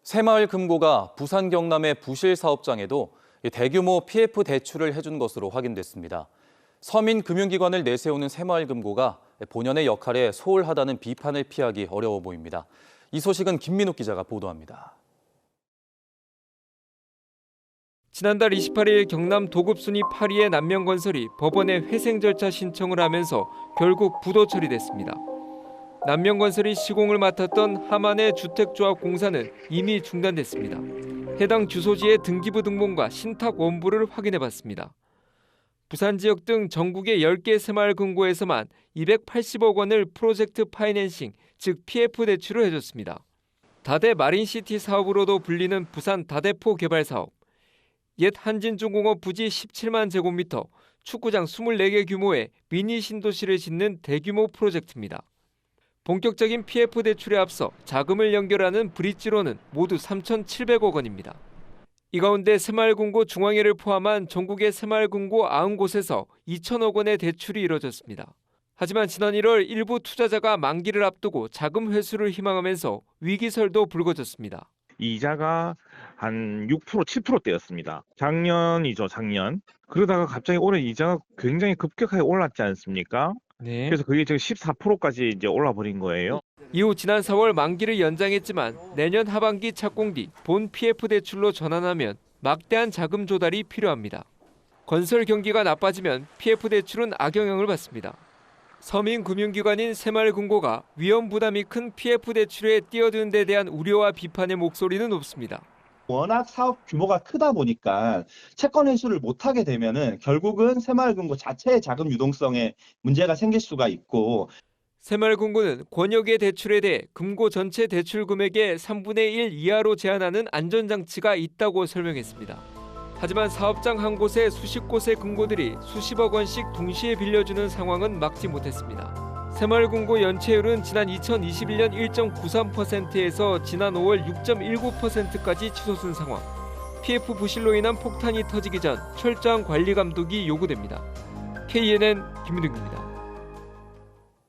새마을금고가 부산 경남의 부실 사업장에도 대규모 PF 대출을 해준 것으로 확인됐습니다. 서민금융기관을 내세우는 새마을금고가 본연의 역할에 소홀하다는 비판을 피하기 어려워 보입니다. 이 소식은 김민욱 기자가 보도합니다. 지난달 28일 경남 도급순이 8위의 남명건설이 법원에 회생 절차 신청을 하면서 결국 부도 처리됐습니다. 남명건설이 시공을 맡았던 하만의 주택조합공사는 이미 중단됐습니다. 해당 주소지의 등기부 등본과 신탁 원부를 확인해봤습니다. 부산 지역 등 전국의 10개 새마을금고에서만 280억 원을 프로젝트 파이낸싱, 즉 PF 대출을 해줬습니다. 다대 마린시티 사업으로도 불리는 부산 다대포 개발 사업. 옛 한진중공업 부지 17만 제곱미터, 축구장 24개 규모의 미니 신도시를 짓는 대규모 프로젝트입니다. 본격적인 PF 대출에 앞서 자금을 연결하는 브릿지로는 모두 3,700억 원입니다. 이 가운데 새마을금고 중앙회를 포함한 전국의 새마을금고 90곳에서 2천억 원의 대출이 이뤄졌습니다. 하지만 지난 1월 일부 투자자가 만기를 앞두고 자금 회수를 희망하면서 위기설도 불거졌습니다. 이자가 한 6%, 7%대였습니다. 작년이죠, 작년. 그러다가 갑자기 올해 이자가 굉장히 급격하게 올랐지 않습니까? 네. 그래서 그게 지금 14%까지 이제 올라버린 거예요. 이후 지난 4월 만기를 연장했지만 내년 하반기 착공 뒤 본 PF 대출로 전환하면 막대한 자금 조달이 필요합니다. 건설 경기가 나빠지면 PF 대출은 악영향을 받습니다. 서민금융기관인 새마을금고가 위험 부담이 큰 PF 대출에 뛰어드는 데 대한 우려와 비판의 목소리는 높습니다. 워낙 사업 규모가 크다 보니까 채권 회수를 못하게 되면은 결국은 새마을금고 자체의 자금 유동성에 문제가 생길 수가 있고, 새마을금고는 권역의 대출에 대해 금고 전체 대출 금액의 3분의 1 이하로 제한하는 안전장치가 있다고 설명했습니다. 하지만 사업장 한 곳에 수십 곳의 금고들이 수십억 원씩 동시에 빌려주는 상황은 막지 못했습니다. 새마을금고 연체율은 지난 2021년 1.93%에서 지난 5월 6.19%까지 치솟은 상황. PF 부실로 인한 폭탄이 터지기 전 철저한 관리 감독이 요구됩니다. KNN 김민욱입니다.